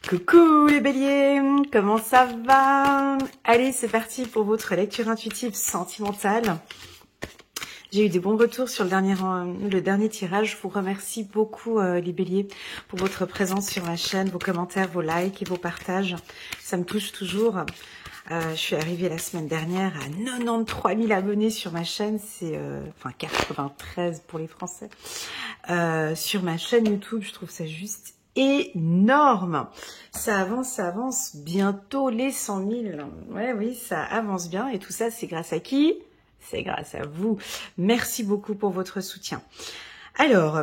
Coucou les béliers, comment ça va? Allez, c'est parti pour votre lecture intuitive sentimentale. J'ai eu des bons retours sur le dernier tirage. Je vous remercie beaucoup les béliers pour votre présence sur ma chaîne, vos commentaires, vos likes et vos partages. Ça me touche toujours. Je suis arrivée la semaine dernière à 93 000 abonnés sur ma chaîne, c'est enfin 93 pour les Français. Sur ma chaîne YouTube, je trouve ça juste énorme. Ça avance, bientôt les 100 000. Ouais, oui, ça avance bien et tout ça, c'est grâce à qui? C'est grâce à vous. Merci beaucoup pour votre soutien. Alors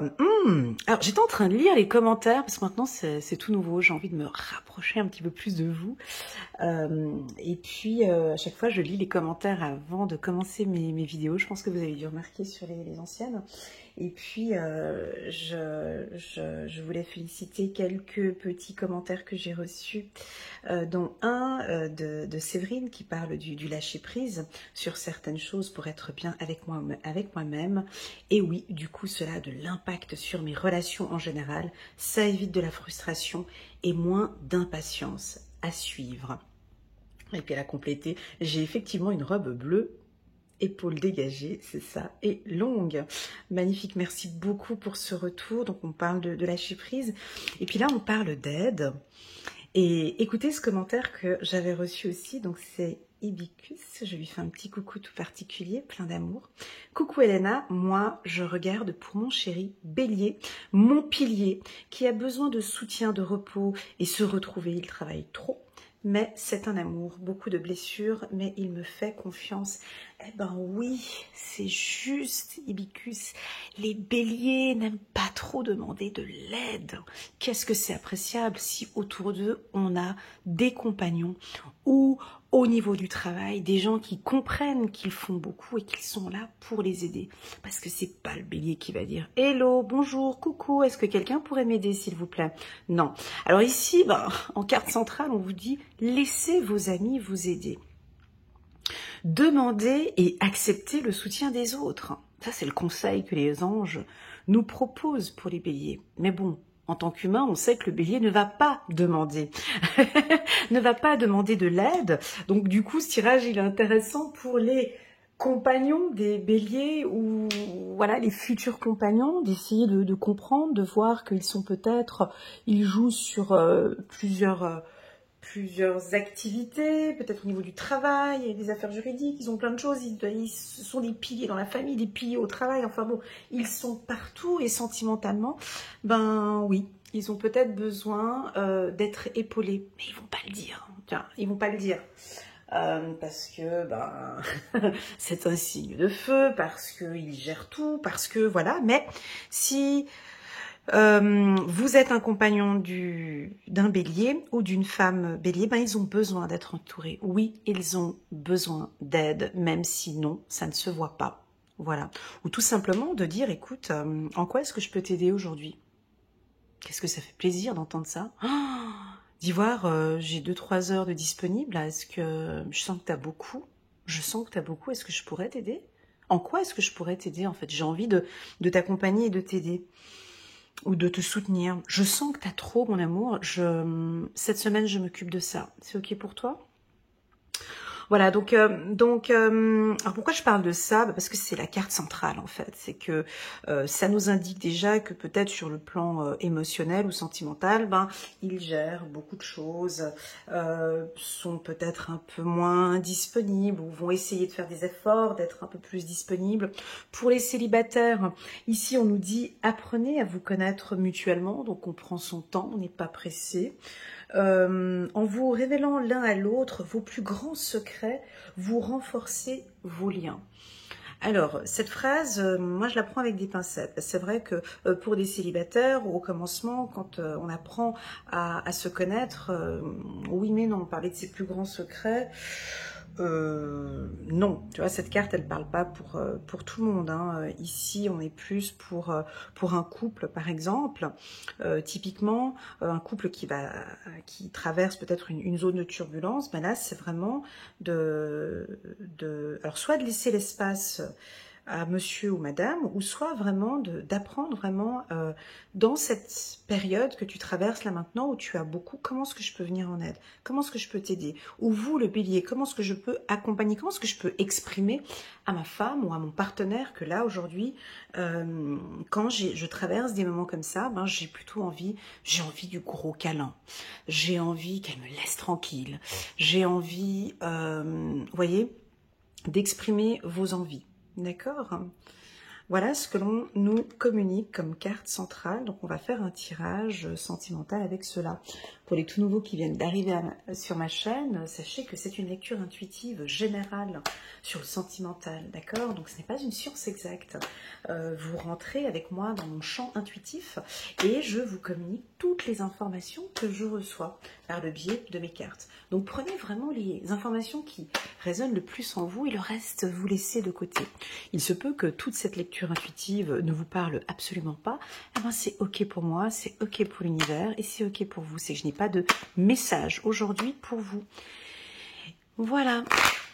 j'étais en train de lire les commentaires parce que maintenant c'est tout nouveau. J'ai envie de me rapprocher un petit peu plus de vous. Et puis à chaque fois je lis les commentaires avant de commencer mes vidéos. Je pense que vous avez dû remarquer sur les anciennes. Et puis je voulais féliciter quelques petits commentaires que j'ai reçus, dont un de Séverine qui parle du lâcher prise sur certaines choses pour être bien avec moi-même. Et oui, du coup cela a de l'impact sur mes relations en général. Ça évite de la frustration et moins d'impatience à suivre. Et puis elle a complété, j'ai effectivement une robe bleue, épaules dégagées, c'est ça, et longue. Magnifique, merci beaucoup pour ce retour. Donc on parle de lâcher prise. Et puis là on parle d'aide. Et écoutez ce commentaire que j'avais reçu aussi, donc c'est Ibicus, je lui fais un petit coucou tout particulier, plein d'amour. Coucou Elena, moi je regarde pour mon chéri Bélier, mon pilier, qui a besoin de soutien, de repos et se retrouver, il travaille trop. Mais c'est un amour, beaucoup de blessures, mais il me fait confiance. Eh ben oui, c'est juste, Ibicus. Les béliers n'aiment pas trop demander de l'aide. Qu'est-ce que c'est appréciable si autour d'eux, on a des compagnons ou au niveau du travail, des gens qui comprennent qu'ils font beaucoup et qu'ils sont là pour les aider. Parce que c'est pas le bélier qui va dire « Hello, bonjour, coucou, est-ce que quelqu'un pourrait m'aider s'il vous plaît ?» Non. Alors ici, en carte centrale, on vous dit « Laissez vos amis vous aider. » Demandez et acceptez le soutien des autres. Ça, c'est le conseil que les anges nous proposent pour les béliers. Mais bon, en tant qu'humain, on sait que le bélier ne va pas demander, ne va pas demander de l'aide. Donc du coup, ce tirage, il est intéressant pour les compagnons des béliers ou voilà les futurs compagnons, d'essayer de comprendre, de voir qu'ils sont peut-être, ils jouent sur plusieurs activités, peut-être au niveau du travail, des affaires juridiques, ils ont plein de choses, ils sont des piliers dans la famille, des piliers au travail, enfin bon, ils sont partout et sentimentalement, ben oui, ils ont peut-être besoin d'être épaulés, mais ils vont pas le dire, tiens, ils vont pas le dire. Parce que c'est un signe de feu, parce qu'ils gèrent tout, parce que voilà, mais si vous êtes un compagnon d'un bélier ou d'une femme bélier, ils ont besoin d'être entourés. Oui, ils ont besoin d'aide, même si non, ça ne se voit pas. Voilà. Ou tout simplement de dire, écoute, en quoi est-ce que je peux t'aider aujourd'hui? Qu'est-ce que ça fait plaisir d'entendre ça? D'y voir, j'ai 2-3 heures de disponible, est-ce que je sens que tu as beaucoup? Je sens que tu as beaucoup, est-ce que je pourrais t'aider? En quoi est-ce que je pourrais t'aider en fait? J'ai envie de t'accompagner et de t'aider. Ou de te soutenir. Je sens que tu as trop, mon amour. Cette semaine, je m'occupe de ça. C'est OK pour toi? Voilà, donc alors pourquoi je parle de ça? Parce que c'est la carte centrale, en fait. C'est que ça nous indique déjà que peut-être sur le plan émotionnel ou sentimental, ils gèrent beaucoup de choses, sont peut-être un peu moins disponibles ou vont essayer de faire des efforts, d'être un peu plus disponibles. Pour les célibataires, ici, on nous dit « Apprenez à vous connaître mutuellement ». Donc, on prend son temps, on n'est pas pressé. En vous révélant l'un à l'autre vos plus grands secrets, vous renforcez vos liens. Alors, cette phrase, moi je la prends avec des pincettes. C'est vrai que pour des célibataires, au commencement, quand on apprend à se connaître, oui mais non, parler de ses plus grands secrets, non, tu vois, cette carte, elle parle pas pour tout le monde. Hein. Ici, on est plus pour un couple, par exemple. Typiquement, un couple qui traverse peut-être une zone de turbulence. Là, c'est vraiment alors soit de laisser l'espace à monsieur ou madame, ou soit vraiment d'apprendre vraiment dans cette période que tu traverses là maintenant, où tu as beaucoup, comment est-ce que je peux venir en aide? Comment est-ce que je peux t'aider? Ou vous, le bélier, comment est-ce que je peux accompagner? Comment est-ce que je peux exprimer à ma femme ou à mon partenaire que là, aujourd'hui, quand je traverse des moments comme ça, ben, j'ai envie du gros câlin. J'ai envie qu'elle me laisse tranquille. J'ai envie, vous voyez, d'exprimer vos envies. D'accord? Voilà ce que l'on nous communique comme carte centrale. Donc, on va faire un tirage sentimental avec cela. Pour les tout nouveaux qui viennent d'arriver sur ma chaîne, sachez que c'est une lecture intuitive générale sur le sentimental. D'accord? Donc, ce n'est pas une science exacte. Vous rentrez avec moi dans mon champ intuitif et je vous communique toutes les informations que je reçois par le biais de mes cartes. Donc, prenez vraiment les informations qui résonnent le plus en vous et le reste, vous laissez de côté. Il se peut que toute cette lecture intuitive ne vous parle absolument pas. Eh ben, c'est ok pour moi, c'est ok pour l'univers et c'est ok pour vous. C'est que je n'ai pas de message aujourd'hui pour vous. Voilà,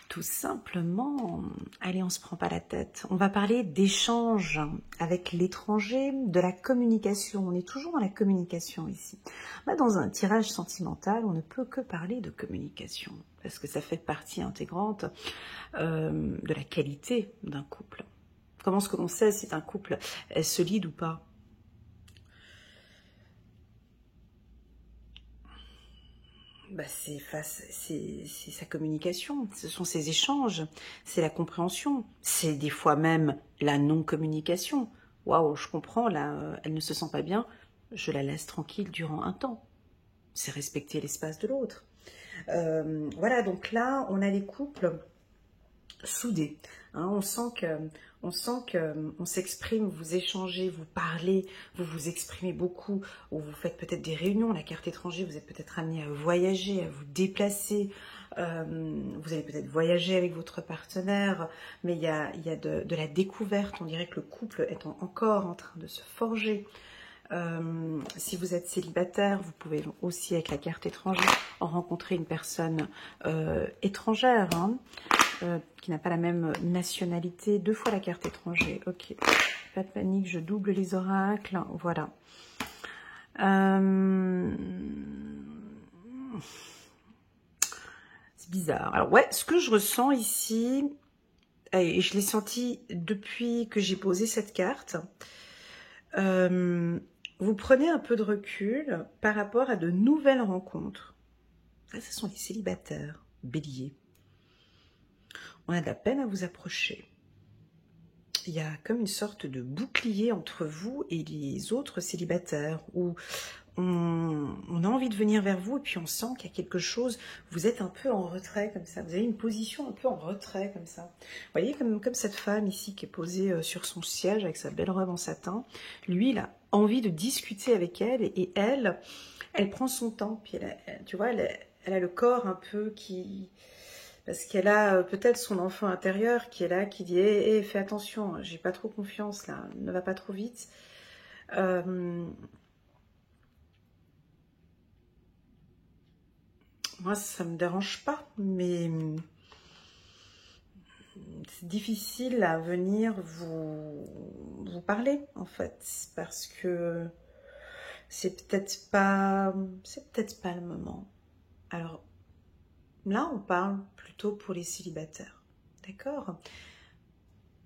tout simplement. Allez, on se prend pas la tête. On va parler d'échange avec l'étranger, de la communication. On est toujours dans la communication ici. Bah, dans un tirage sentimental, on ne peut que parler de communication parce que ça fait partie intégrante de la qualité d'un couple. Comment est-ce que l'on sait si un couple est solide ou pas? Bah, c'est sa communication, ce sont ses échanges, c'est la compréhension, c'est des fois même la non-communication. Waouh, je comprends, là, elle ne se sent pas bien, je la laisse tranquille durant un temps. C'est respecter l'espace de l'autre. Voilà, donc là, on a les couples soudés. Hein, on sent qu'on s'exprime, vous échangez, vous parlez, vous vous exprimez beaucoup, ou vous faites peut-être des réunions. La carte étranger, vous êtes peut-être amené à voyager, à vous déplacer. Vous allez peut-être voyager avec votre partenaire, mais il y a de la découverte. On dirait que le couple est encore en train de se forger. Si vous êtes célibataire, vous pouvez aussi, avec la carte étrangère, rencontrer une personne étrangère, hein, qui n'a pas la même nationalité. 2 fois la carte étranger. Ok, pas de panique, je double les oracles. Voilà. C'est bizarre. Alors ouais, ce que je ressens ici, et je l'ai senti depuis que j'ai posé cette carte, vous prenez un peu de recul par rapport à de nouvelles rencontres. Ça, ce sont les célibataires, bélier. On a de la peine à vous approcher. Il y a comme une sorte de bouclier entre vous et les autres célibataires, où on a envie de venir vers vous et puis on sent qu'il y a quelque chose, vous êtes un peu en retrait comme ça, vous avez une position un peu en retrait comme ça. Vous voyez, comme cette femme ici qui est posée sur son siège avec sa belle robe en satin, lui il a envie de discuter avec elle et elle prend son temps, puis tu vois, elle a le corps un peu qui... Parce qu'elle a peut-être son enfant intérieur qui est là, qui dit fais attention, j'ai pas trop confiance là, ne va pas trop vite. Moi, ça me dérange pas, mais c'est difficile à venir vous parler en fait, parce que c'est peut-être pas le moment. Alors là, on parle plutôt pour les célibataires, d'accord?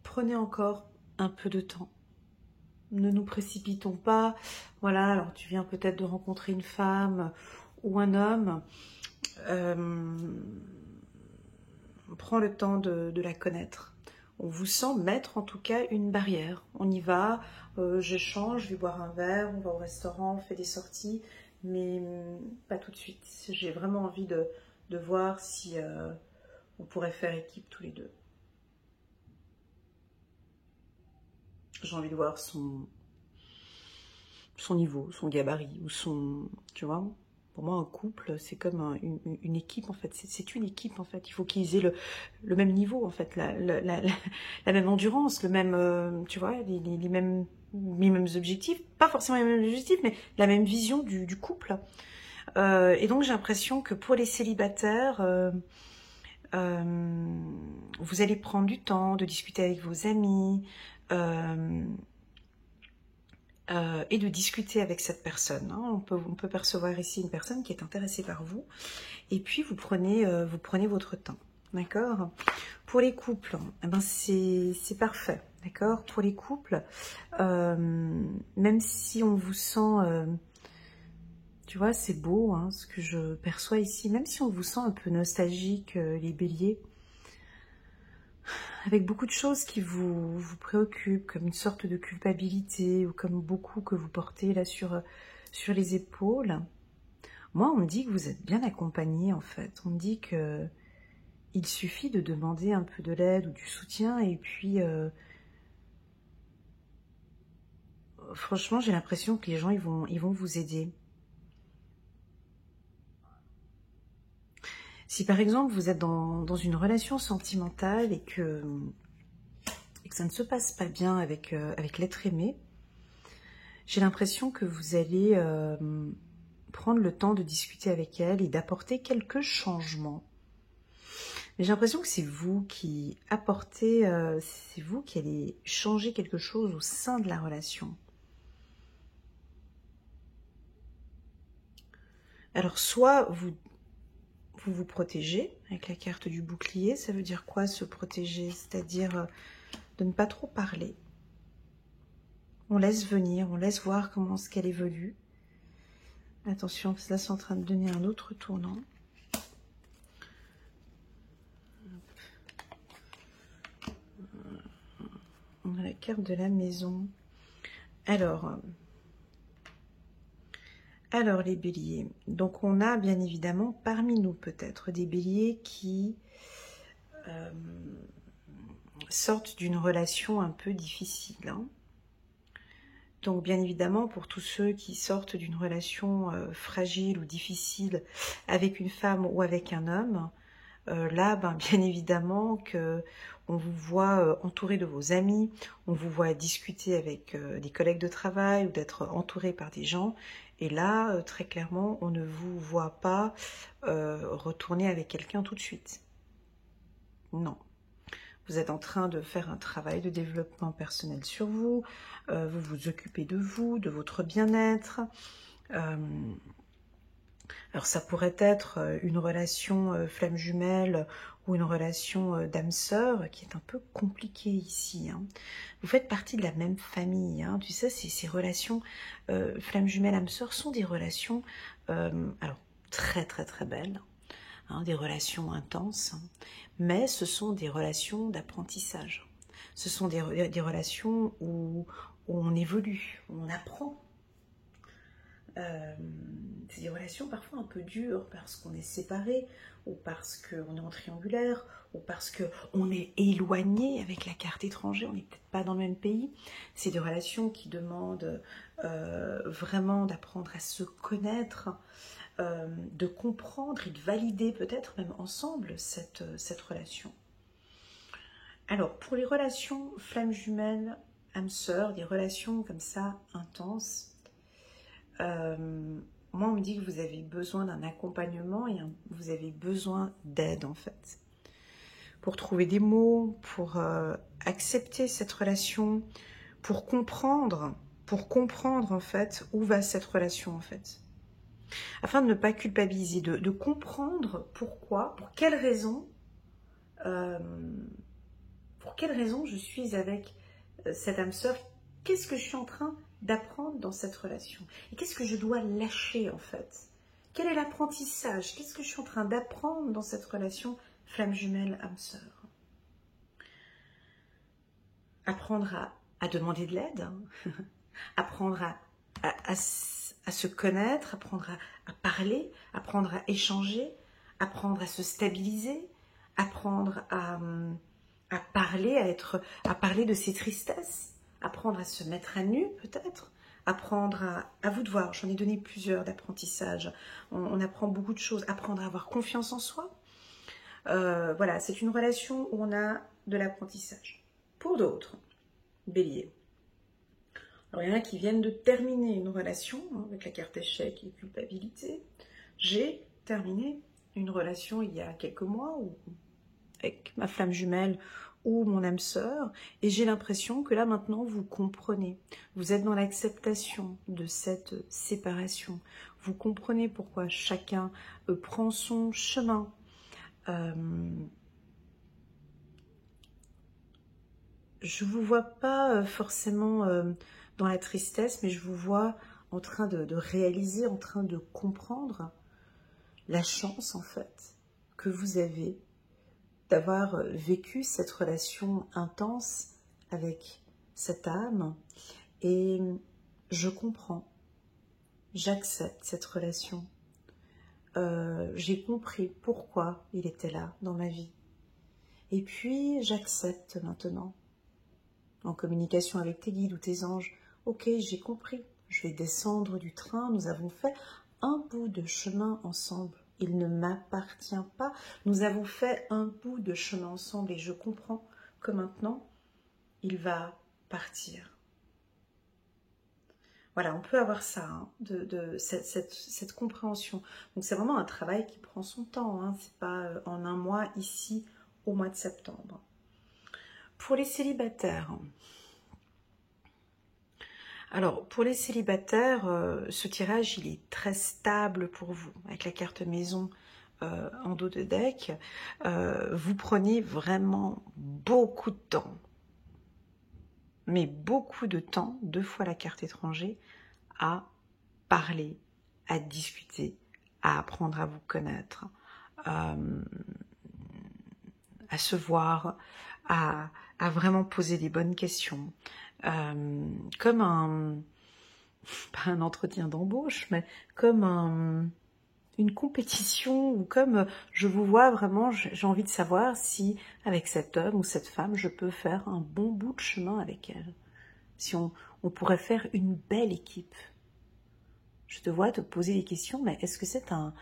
Prenez encore un peu de temps. Ne nous précipitons pas. Voilà, alors tu viens peut-être de rencontrer une femme ou un homme. Prends le temps de la connaître. On vous sent mettre en tout cas une barrière. On y va, j'échange, je vais boire un verre, on va au restaurant, on fait des sorties, mais pas tout de suite. J'ai vraiment envie de voir si on pourrait faire équipe tous les deux. J'ai envie de voir son niveau, son gabarit, ou son... Tu vois, pour moi, un couple, c'est comme une équipe, en fait. C'est une équipe, en fait. Il faut qu'ils aient le même niveau, en fait, la même endurance, le même, tu vois, les mêmes objectifs. Pas forcément les mêmes objectifs, mais la même vision du couple. Et donc, j'ai l'impression que pour les célibataires... Vous allez prendre du temps de discuter avec vos amis et de discuter avec cette personne. Hein. On peut percevoir ici une personne qui est intéressée par vous. Et puis, vous prenez votre temps. D'accord? Pour les couples, eh ben c'est parfait. D'accord? Pour les couples, même si on vous sent... tu vois, c'est beau hein, ce que je perçois ici. Même si on vous sent un peu nostalgique, les béliers, avec beaucoup de choses qui vous préoccupent, comme une sorte de culpabilité, ou comme beaucoup que vous portez là sur les épaules. Moi, on me dit que vous êtes bien accompagné, en fait. On me dit que il suffit de demander un peu de l'aide ou du soutien, et puis... franchement, j'ai l'impression que les gens, ils vont vous aider. Si par exemple, vous êtes dans une relation sentimentale et que ça ne se passe pas bien avec l'être aimé, j'ai l'impression que vous allez prendre le temps de discuter avec elle et d'apporter quelques changements. Mais j'ai l'impression que c'est vous qui apportez, c'est vous qui allez changer quelque chose au sein de la relation. Alors, soit vous protégez avec la carte du bouclier. Ça veut dire quoi, se protéger? C'est-à-dire de ne pas trop parler. On laisse venir, on laisse voir comment ce qu'elle évolue. Attention, parce que là, c'est en train de donner un autre tournant. On a la carte de la maison. Alors les béliers. Donc, on a bien évidemment parmi nous peut-être des béliers qui sortent d'une relation un peu difficile. Hein. Donc, bien évidemment, pour tous ceux qui sortent d'une relation fragile ou difficile avec une femme ou avec un homme, là, bien évidemment que on vous voit entouré de vos amis, on vous voit discuter avec des collègues de travail ou d'être entouré par des gens. Et là, très clairement, on ne vous voit pas retourner avec quelqu'un tout de suite. Non. Vous êtes en train de faire un travail de développement personnel sur vous, vous vous occupez de vous, de votre bien-être. Alors ça pourrait être une relation flamme jumelle ou une relation d'âme sœur qui est un peu compliquée ici. Hein. Vous faites partie de la même famille. Hein. Tu sais, ces relations flamme jumelle, âme sœur sont des relations alors très très très belles. Hein, des relations intenses, mais ce sont des relations d'apprentissage. Ce sont des relations où on évolue, où on apprend. C'est des relations parfois un peu dures parce qu'on est séparés, ou parce qu'on est en triangulaire, ou parce qu'on est éloigné avec la carte étrangère, on n'est peut-être pas dans le même pays. C'est des relations qui demandent vraiment d'apprendre à se connaître, de comprendre et de valider peut-être même ensemble cette relation. Alors, pour les relations flamme jumelle, âme sœur, des relations comme ça intenses, moi on me dit que vous avez besoin d'un accompagnement et vous avez besoin d'aide en fait. Pour trouver des mots, pour accepter cette relation, pour comprendre en fait où va cette relation en fait. Afin de ne pas culpabiliser, de comprendre pourquoi, pour quelle raison je suis avec cette âme sœur, qu'est-ce que je suis en train d'apprendre dans cette relation et qu'est-ce que je dois lâcher en fait. Quel est l'apprentissage? Qu'est-ce que je suis en train d'apprendre dans cette relation flamme jumelle âme sœur? Apprendre à demander de l'aide, hein. Apprendre à se connaître, apprendre à parler, apprendre à échanger, apprendre à se stabiliser, apprendre à parler, à parler de ses tristesses, apprendre à se mettre à nu peut-être, apprendre à vous de voir, j'en ai donné plusieurs d'apprentissages, on apprend beaucoup de choses, apprendre à avoir confiance en soi. Voilà, c'est une relation où on a de l'apprentissage. Pour d'autres, bélier. Alors, il y en a qui viennent de terminer une relation, hein, avec la carte échec et culpabilité. J'ai terminé une relation il y a quelques mois, ou avec ma flamme jumelle ou mon âme sœur, et j'ai l'impression que là maintenant vous comprenez, vous êtes dans l'acceptation de cette séparation, vous comprenez pourquoi chacun prend son chemin. Je vous vois pas forcément dans la tristesse, mais je vous vois en train de réaliser, en train de comprendre la chance en fait que vous avez d'avoir vécu cette relation intense avec cette âme, et je comprends, j'accepte cette relation. J'ai compris pourquoi il était là dans ma vie. Et puis j'accepte maintenant, en communication avec tes guides ou tes anges, ok, j'ai compris, je vais descendre du train, nous avons fait un bout de chemin ensemble. Il ne m'appartient pas. Nous avons fait un bout de chemin ensemble et je comprends que maintenant, il va partir. Voilà, on peut avoir ça, hein, cette compréhension. Donc c'est vraiment un travail qui prend son temps, hein, c'est pas en un mois ici au mois de septembre. Pour les célibataires, alors pour les célibataires, ce tirage il est très stable pour vous, avec la carte maison en dos de deck. Vous prenez vraiment beaucoup de temps, mais beaucoup de temps, 2 fois la carte étranger, à parler, à discuter, à apprendre à vous connaître, à se voir, à vraiment poser des bonnes questions, comme pas un entretien d'embauche, mais comme une compétition, ou comme je vous vois vraiment, j'ai envie de savoir si avec cet homme ou cette femme, je peux faire un bon bout de chemin avec elle. Si on pourrait faire une belle équipe. Je te vois te poser des questions, mais est-ce que c'est un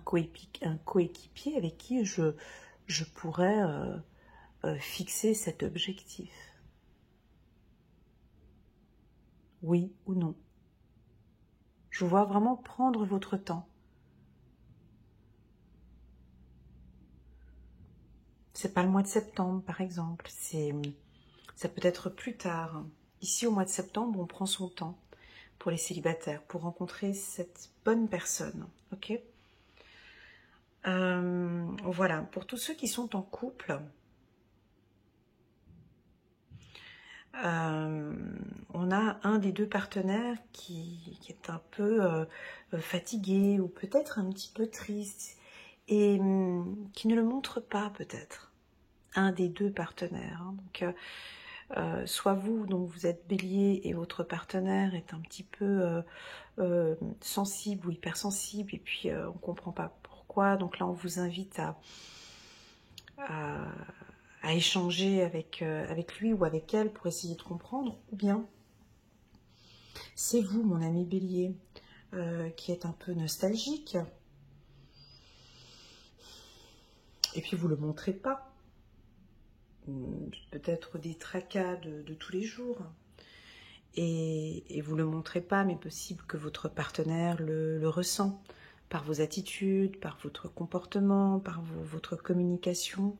coéquipier avec qui je pourrais fixer cet objectif? Oui ou non? Je vois vraiment prendre votre temps. C'est pas le mois de septembre, par exemple. Ça peut être plus tard. Ici, au mois de septembre, on prend son temps pour les célibataires, pour rencontrer cette bonne personne. Ok? Voilà. Pour tous ceux qui sont en couple, on a un des deux partenaires qui est un peu fatigué ou peut-être un petit peu triste et qui ne le montre pas peut-être. Un des deux partenaires. Hein. Donc, soit vous, donc vous êtes bélier et votre partenaire est un petit peu sensible ou hypersensible et puis on ne comprend pas pourquoi. Donc là, on vous invite à échanger avec lui ou avec elle pour essayer de comprendre, ou bien c'est vous, mon ami bélier, qui êtes un peu nostalgique, et puis vous ne le montrez pas. Peut-être des tracas de tous les jours, et vous ne le montrez pas, mais possible que votre partenaire le ressent, par vos attitudes, par votre comportement, par votre communication.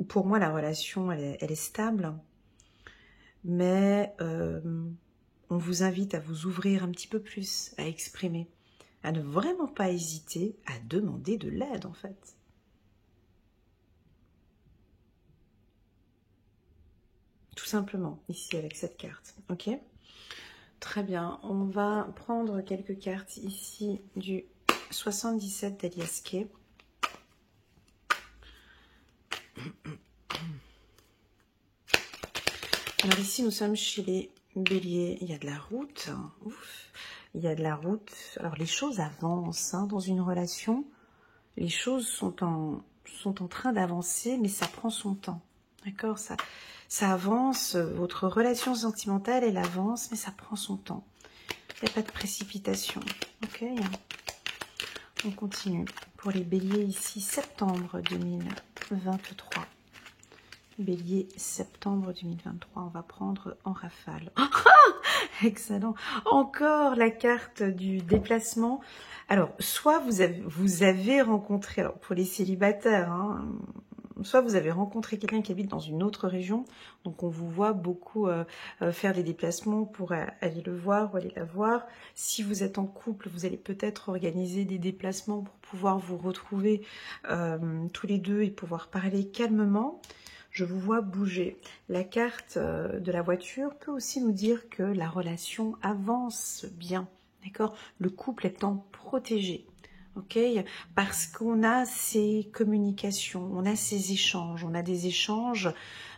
Pour moi, la relation, elle est stable, mais on vous invite à vous ouvrir un petit peu plus, à exprimer, à ne vraiment pas hésiter à demander de l'aide, en fait. Tout simplement, ici, avec cette carte, ok? Très bien, on va prendre quelques cartes ici du 77 d'Elias Kay. Alors ici, nous sommes chez les béliers. Il y a de la route. Ouf. Il y a de la route. Alors les choses avancent hein, dans une relation. Les choses sont en train d'avancer, mais ça prend son temps. D'accord, ça avance. Votre relation sentimentale, elle avance, mais ça prend son temps. Il n'y a pas de précipitation. Ok. On continue. Pour les béliers ici, septembre 2023. Bélier, septembre 2023, on va prendre en rafale. Excellent. Encore la carte du déplacement. Alors, soit vous avez rencontré, alors pour les célibataires, hein, soit vous avez rencontré quelqu'un qui habite dans une autre région, donc on vous voit beaucoup faire des déplacements pour aller le voir ou aller la voir. Si vous êtes en couple, vous allez peut-être organiser des déplacements pour pouvoir vous retrouver tous les deux et pouvoir parler calmement. Je vous vois bouger. La carte de la voiture peut aussi nous dire que la relation avance bien, d'accord? Le couple étant protégé, ok? Parce qu'on a ces communications, on a ces échanges, on a des échanges,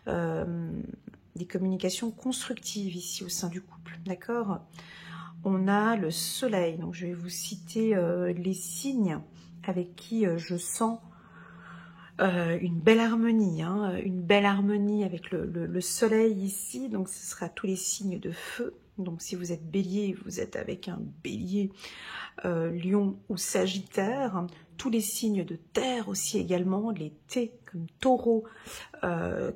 des communications constructives ici au sein du couple, d'accord? On a le soleil, donc je vais vous citer les signes avec qui je sens une belle harmonie, hein, une belle harmonie avec le soleil ici, donc ce sera tous les signes de feu. Donc si vous êtes bélier, vous êtes avec un bélier, lion ou sagittaire. Tous les signes de terre aussi également, les T comme taureau,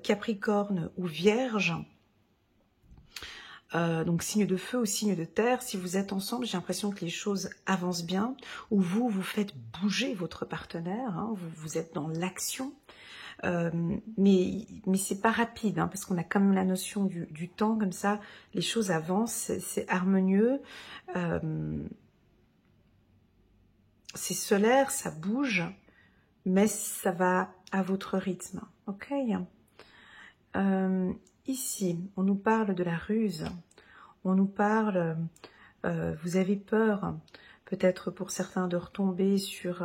capricorne ou vierge. Donc signe de feu ou signe de terre, si vous êtes ensemble, j'ai l'impression que les choses avancent bien, ou vous faites bouger votre partenaire, hein, vous êtes dans l'action, mais c'est pas rapide, hein, parce qu'on a quand même la notion du temps, comme ça, les choses avancent, c'est harmonieux, c'est solaire, ça bouge, mais ça va à votre rythme, ok? Ici, on nous parle de la ruse. On nous parle, vous avez peur, peut-être pour certains, de retomber sur,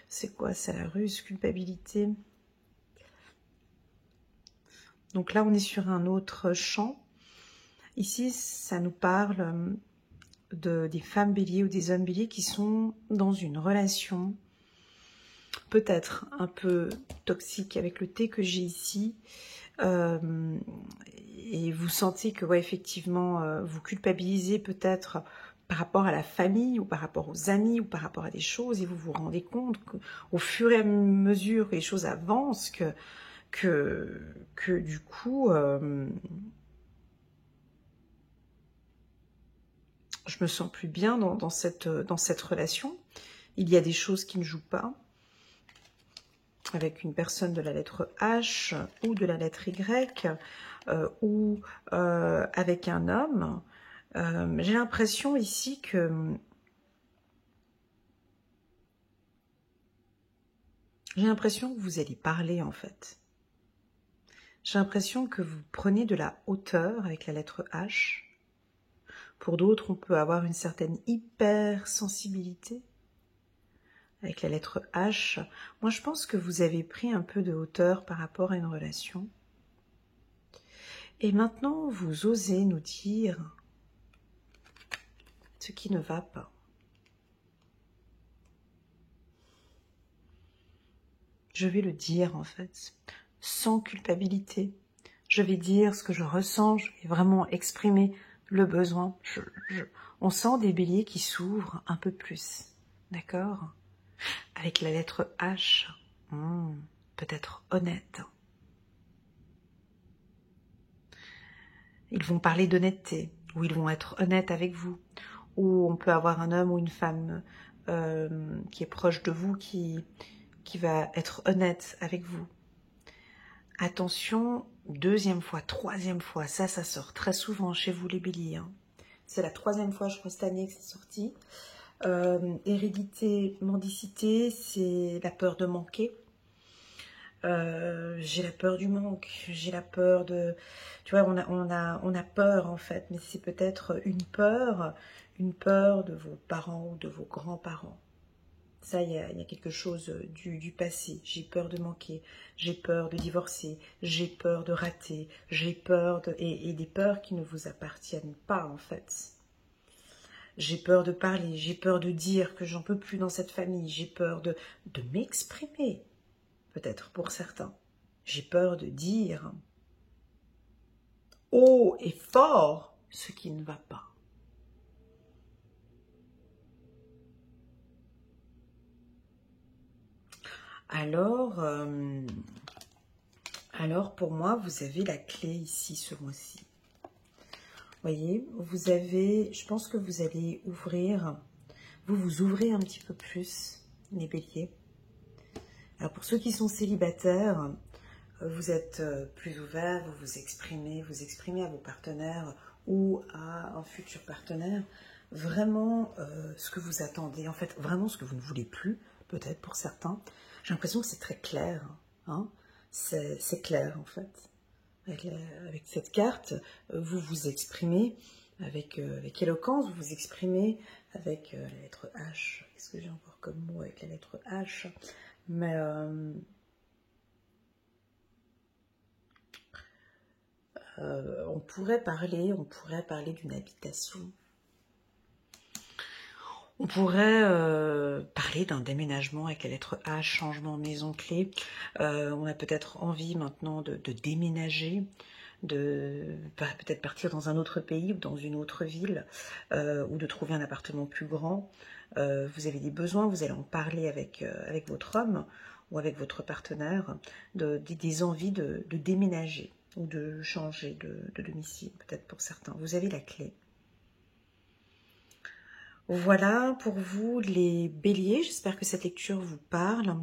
c'est quoi ça, la ruse, culpabilité. Donc là, on est sur un autre champ. Ici, ça nous parle des femmes béliers ou des hommes béliers qui sont dans une relation peut-être un peu toxique avec le thé que j'ai ici. Et vous sentez que, ouais, effectivement, vous culpabilisez peut-être par rapport à la famille ou par rapport aux amis ou par rapport à des choses, et vous vous rendez compte qu'au fur et à mesure que les choses avancent, que du coup, je me sens plus bien dans cette relation. Il y a des choses qui ne jouent pas avec une personne de la lettre H ou de la lettre Y, ou avec un homme. J'ai l'impression ici que vous allez parler, en fait. J'ai l'impression que vous prenez de la hauteur avec la lettre H. Pour d'autres, on peut avoir une certaine hypersensibilité avec la lettre H. Moi, je pense que vous avez pris un peu de hauteur par rapport à une relation. Et maintenant, vous osez nous dire ce qui ne va pas. Je vais le dire, en fait, sans culpabilité. Je vais dire ce que je ressens, je vais vraiment exprimer le besoin. On sent des béliers qui s'ouvrent un peu plus, d'accord? Avec la lettre H, peut-être honnête. Ils vont parler d'honnêteté, ou ils vont être honnêtes avec vous, ou on peut avoir un homme ou une femme qui est proche de vous, qui va être honnête avec vous. Attention, deuxième fois, troisième fois, ça sort très souvent chez vous les béliers. Hein. C'est la troisième fois, je crois, cette année que c'est sorti. Hérédité, mendicité, c'est la peur de manquer. J'ai la peur du manque, j'ai la peur de... Tu vois, on a peur en fait, mais c'est peut-être une peur de vos parents ou de vos grands-parents. Ça, il y a quelque chose du passé. J'ai peur de manquer, j'ai peur de divorcer, j'ai peur de rater, j'ai peur de... Et des peurs qui ne vous appartiennent pas en fait. J'ai peur de parler, j'ai peur de dire que j'en peux plus dans cette famille, j'ai peur de m'exprimer, peut-être pour certains. J'ai peur de dire haut et fort ce qui ne va pas. Alors pour moi, vous avez la clé ici ce mois-ci. Voyez, vous avez, je pense que vous allez ouvrir, vous ouvrez un petit peu plus, les béliers. Alors pour ceux qui sont célibataires, vous êtes plus ouverts, vous vous exprimez à vos partenaires ou à un futur partenaire, vraiment ce que vous attendez, en fait, vraiment ce que vous ne voulez plus, peut-être pour certains. J'ai l'impression que c'est très clair, hein, c'est clair en fait. Avec cette carte, vous vous exprimez avec éloquence, vous vous exprimez avec la lettre H. Qu'est-ce que j'ai encore comme mot avec la lettre H? Mais on pourrait parler d'une habitation. On pourrait parler d'un déménagement avec la lettre H, changement de maison clé. On a peut-être envie maintenant de déménager, de peut-être partir dans un autre pays ou dans une autre ville, ou de trouver un appartement plus grand. Vous avez des besoins, vous allez en parler avec votre homme ou avec votre partenaire, des envies de déménager ou de changer de domicile, peut-être pour certains. Vous avez la clé. Voilà pour vous les béliers, j'espère que cette lecture vous parle.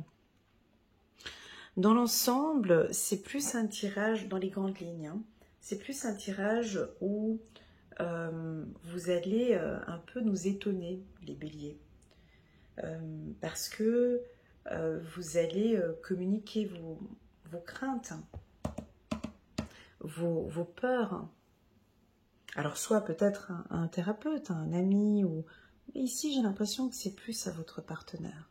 Dans l'ensemble, c'est plus un tirage dans les grandes lignes, hein. C'est plus un tirage où vous allez un peu nous étonner, les béliers. Parce que vous allez communiquer vos craintes, vos peurs. Alors soit peut-être un thérapeute, un ami, ou ici j'ai l'impression que c'est plus à votre partenaire.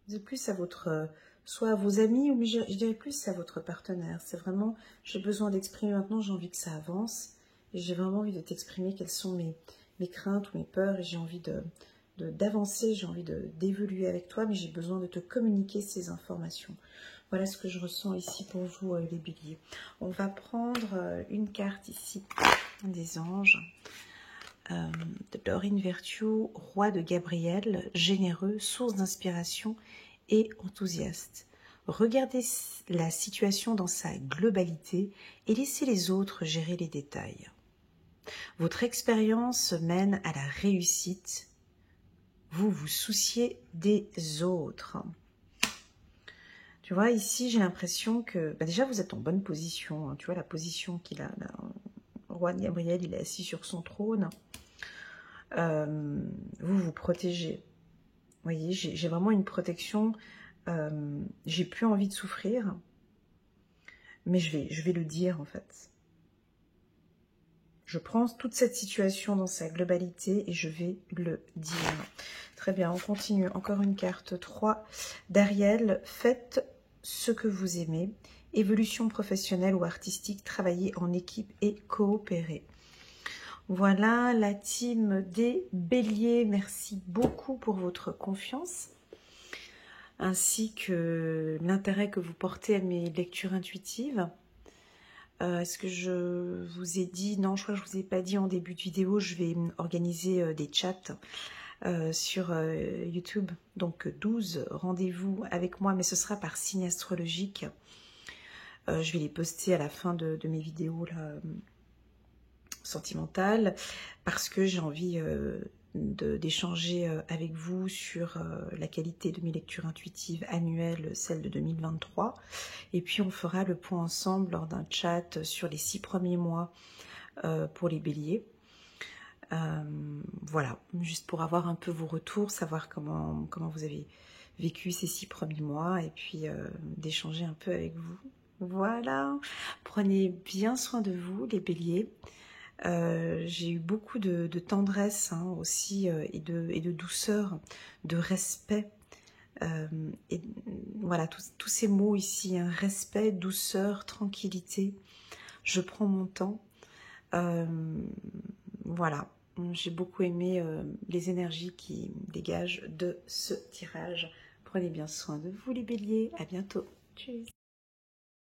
C'est plus à votre, soit à vos amis, ou je dirais plus à votre partenaire. C'est vraiment, j'ai besoin d'exprimer maintenant, j'ai envie que ça avance, et j'ai vraiment envie de t'exprimer quelles sont mes craintes ou mes peurs, et j'ai envie d'avancer, j'ai envie d'évoluer avec toi, mais j'ai besoin de te communiquer ces informations. Voilà ce que je ressens ici pour vous, les béliers. On va prendre une carte ici, des anges. Dorine Virtue, roi de Gabriel, généreux, source d'inspiration et enthousiaste. Regardez la situation dans sa globalité et laissez les autres gérer les détails. Votre expérience mène à la réussite. Vous vous souciez des autres. Tu vois, ici, j'ai l'impression que... déjà, vous êtes en bonne position. Hein. Tu vois, la position qu'il a. Là, le roi de Gabriel, il est assis sur son trône. Vous vous protégez. Vous voyez, j'ai vraiment une protection. J'ai plus envie de souffrir. Mais je vais le dire, en fait. Je prends toute cette situation dans sa globalité et je vais le dire. Très bien, on continue. Encore une carte 3 d'Ariel. Faites ce que vous aimez. Évolution professionnelle ou artistique. Travailler en équipe et coopérer. Voilà la team des béliers. Merci beaucoup pour votre confiance. Ainsi que l'intérêt que vous portez à mes lectures intuitives. Est-ce que je vous ai dit, non, je crois que je ne vous ai pas dit en début de vidéo, je vais organiser des chats sur YouTube. Donc 12 rendez-vous avec moi, mais ce sera par signe astrologique. Je vais les poster à la fin de mes vidéos là, sentimentales, parce que j'ai envie d'échanger avec vous sur la qualité de mes lectures intuitives annuelles, celle de 2023. Et puis on fera le point ensemble lors d'un chat sur les 6 premiers mois pour les béliers. Voilà, juste pour avoir un peu vos retours, savoir comment vous avez vécu ces 6 premiers mois et puis d'échanger un peu avec vous. Voilà, prenez bien soin de vous les béliers. J'ai eu beaucoup de tendresse hein, aussi et de douceur, de respect. Et voilà, tous ces mots ici, hein, respect, douceur, tranquillité. Je prends mon temps. Voilà, j'ai beaucoup aimé les énergies qui dégagent de ce tirage. Prenez bien soin de vous les béliers. À bientôt. Tchuss.